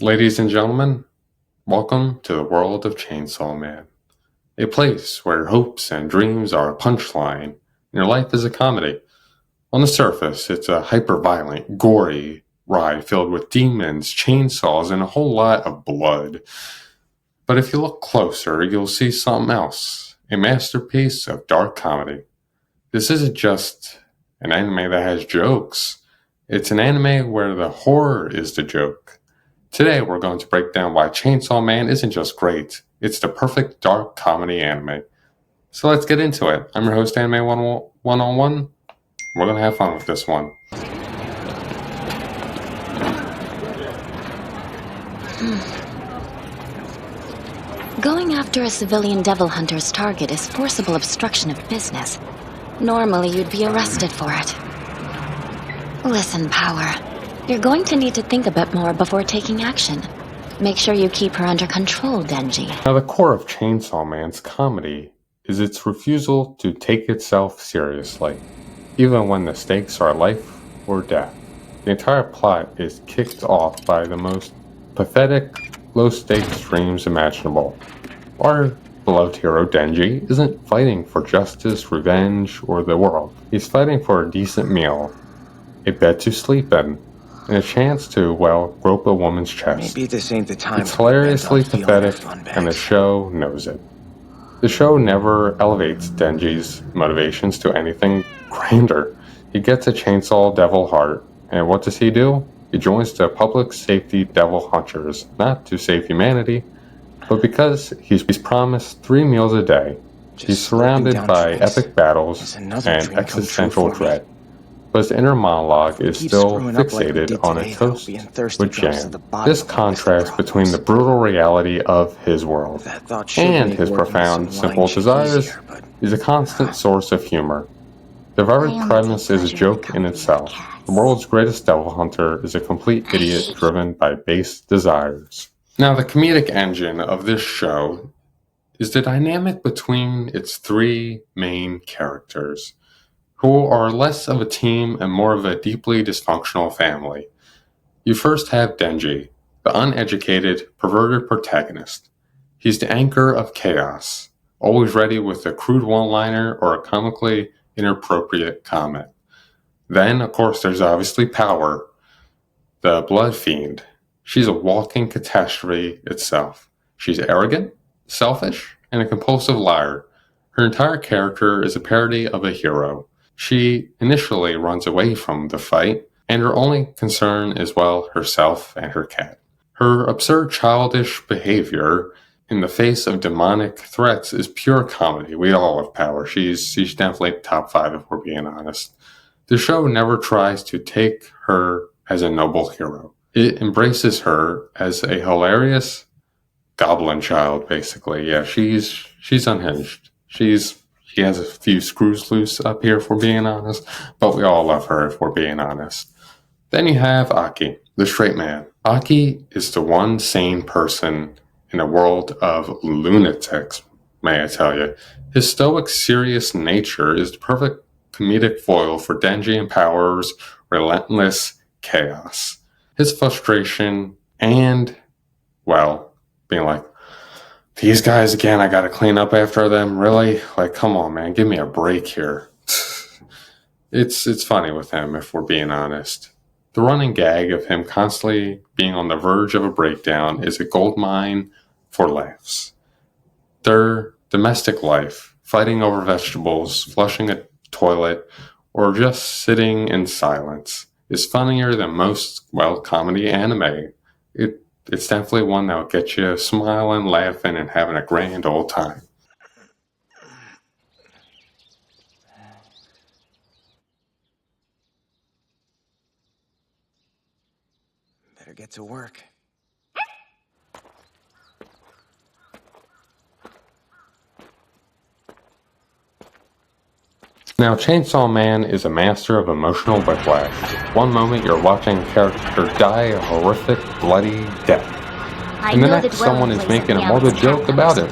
Ladies and gentlemen, welcome to the world of Chainsaw Man, a place where hopes and dreams are a punchline and your life is a comedy. On the surface, it's a hyper-violent, gory ride filled with demons, chainsaws, and a whole lot of blood. But if you look closer, you'll see something else, a masterpiece of dark comedy. This isn't just an anime that has jokes. It's an anime where the horror is the joke. Today we're going to break down why Chainsaw Man isn't just great, it's the perfect dark comedy anime. So let's get into it. I'm your host, Anime 101. We're going to have fun with this one. Going after a civilian devil hunter's target is forcible obstruction of business. Normally you'd be arrested for it. Listen, Power. You're going to need to think a bit more before taking action. Make sure you keep her under control, Denji. Now, the core of Chainsaw Man's comedy is its refusal to take itself seriously, even when the stakes are life or death. The entire plot is kicked off by the most pathetic, low-stakes dreams imaginable. Our beloved hero Denji isn't fighting for justice, revenge, or the world. He's fighting for a decent meal, a bed to sleep in, and a chance to, grope a woman's chest. Maybe this ain't the time. It's hilariously pathetic, and the show knows it. The show never elevates Denji's motivations to anything grander. He gets a chainsaw devil heart, and what does he do? He joins the public safety devil hunters, not to save humanity, but because he's promised 3 meals a day. He's surrounded by epic battles and existential dread. But his inner monologue is still fixated on a toast with jam. This contrast between the brutal reality of his world and his profound, simple desires is a constant source of humor. The very premise is a joke in itself. The world's greatest devil hunter is a complete idiot driven by base desires. Now, the comedic engine of this show is the dynamic between its 3 main characters, who are less of a team and more of a deeply dysfunctional family. You first have Denji, the uneducated, perverted protagonist. He's the anchor of chaos, always ready with a crude one-liner or a comically inappropriate comment. Then, of course, there's obviously Power, the blood fiend. She's a walking catastrophe itself. She's arrogant, selfish, and a compulsive liar. Her entire character is a parody of a hero. She initially runs away from the fight, and her only concern is, herself and her cat. Her absurd childish behavior in the face of demonic threats is pure comedy. We all love Power. She's definitely top 5 if we're being honest. The show never tries to take her as a noble hero. It embraces her as a hilarious goblin child, basically. Yeah, she's unhinged. She has a few screws loose up here, if we're being honest, but we all love her, if we're being honest. Then you have Aki, the straight man. Aki is the one sane person in a world of lunatics, may I tell you. His stoic, serious nature is the perfect comedic foil for Denji and Power's relentless chaos. His frustration and, being like, these guys again, I gotta clean up after them, really? Like, come on, man, give me a break here. It's funny with him, if we're being honest. The running gag of him constantly being on the verge of a breakdown is a goldmine for laughs. Their domestic life, fighting over vegetables, flushing a toilet, or just sitting in silence, is funnier than most, comedy anime. It's definitely one that'll get you smiling, laughing, and having a grand old time. Better get to work. Now, Chainsaw Man is a master of emotional whiplash. One moment you're watching a character die a horrific, bloody death. And the next someone is making a morbid joke about it.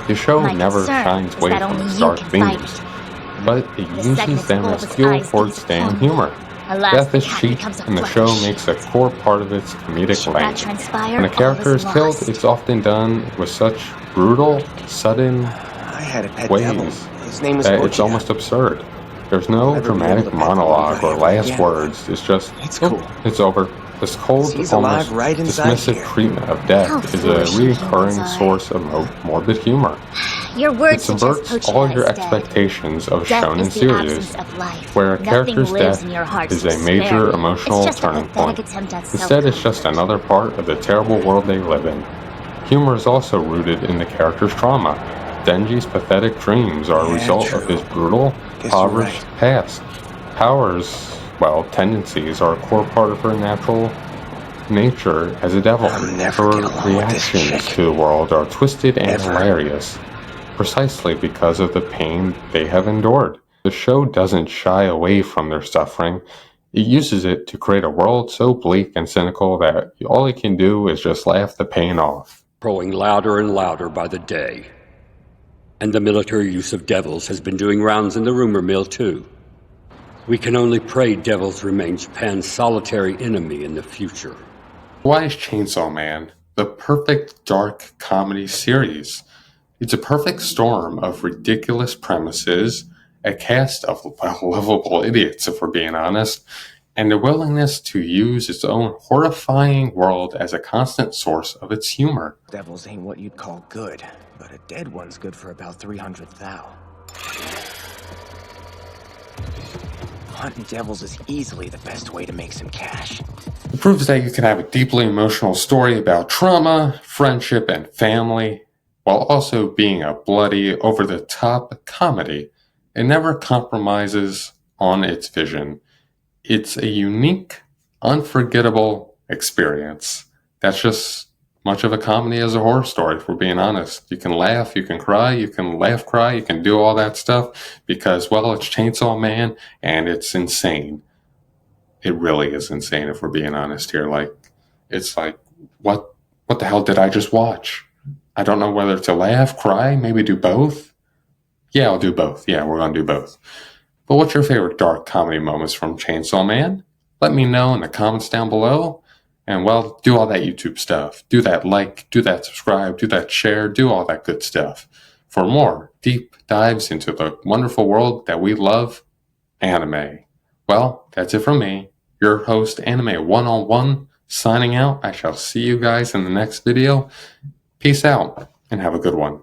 The show never shies away from its dark themes, but it uses them as fuel for its damn humor. Alas, Death the is cat cheap, becomes a and the show flesh. makes a core part of its comedic Should that lane. transpire, When a character all is killed, lost. it's often done with such brutal, sudden I had a pet devil. ways His name was that it's Orchida. almost absurd. There's I'll no never be able to dramatic pet the little monologue guy or ever last again, words. It's just, it's "Oh, cool. it's over." This cold, He's almost alive right inside dismissive here. treatment of How death is a foolish you humans recurring are. source of morbid humor. Your It words suggest subverts all Pochita your is dead. expectations of a Death shonen is the series, absence of life. where a Nothing character's lives death in your hearts is to a spare major you. emotional It's just a turning pathetic point. attempt at Instead, it's just self-comfort. another part of the terrible world they live in. Humor is also rooted in the character's trauma. Denji's pathetic dreams are a Yeah, result of true. his brutal, Guess you're impoverished right. past. Power's, tendencies are a core part of her natural nature as a devil. I'll never Her get along with this reactions chick. to the world are twisted and Ever. hilarious, precisely because of the pain they have endured. The show doesn't shy away from their suffering. It uses it to create a world so bleak and cynical that all it can do is just laugh the pain off. Growing louder and louder by the day. And the military use of devils has been doing rounds in the rumor mill too. We can only pray Devils remains Pan's solitary enemy in the future. Why is Chainsaw Man the perfect dark comedy series? It's a perfect storm of ridiculous premises, a cast of lovable idiots, if we're being honest, and the willingness to use its own horrifying world as a constant source of its humor. Devils ain't what you'd call good, but a dead one's good for about 300 thou. Hunting devils is easily the best way to make some cash. It proves that you can have a deeply emotional story about trauma, friendship, and family, while also being a bloody, over-the-top comedy. It never compromises on its vision. It's a unique, unforgettable experience. That's just much of a comedy as a horror story, if we're being honest. You can laugh, you can cry, you can laugh, cry, you can do all that stuff because, well, it's Chainsaw Man and it's insane. It really is insane, if we're being honest here. It's like, what the hell did I just watch? I don't know whether to laugh, cry, maybe do both. Yeah, I'll do both. Yeah, we're gonna do both. But what's your favorite dark comedy moments from Chainsaw Man? Let me know in the comments down below. And well, do all that YouTube stuff. Do that like, do that subscribe, do that share, do all that good stuff. For more deep dives into the wonderful world that we love, anime. Well, that's it from me, your host, Anime 101, signing out. I shall see you guys in the next video. Peace out and have a good one.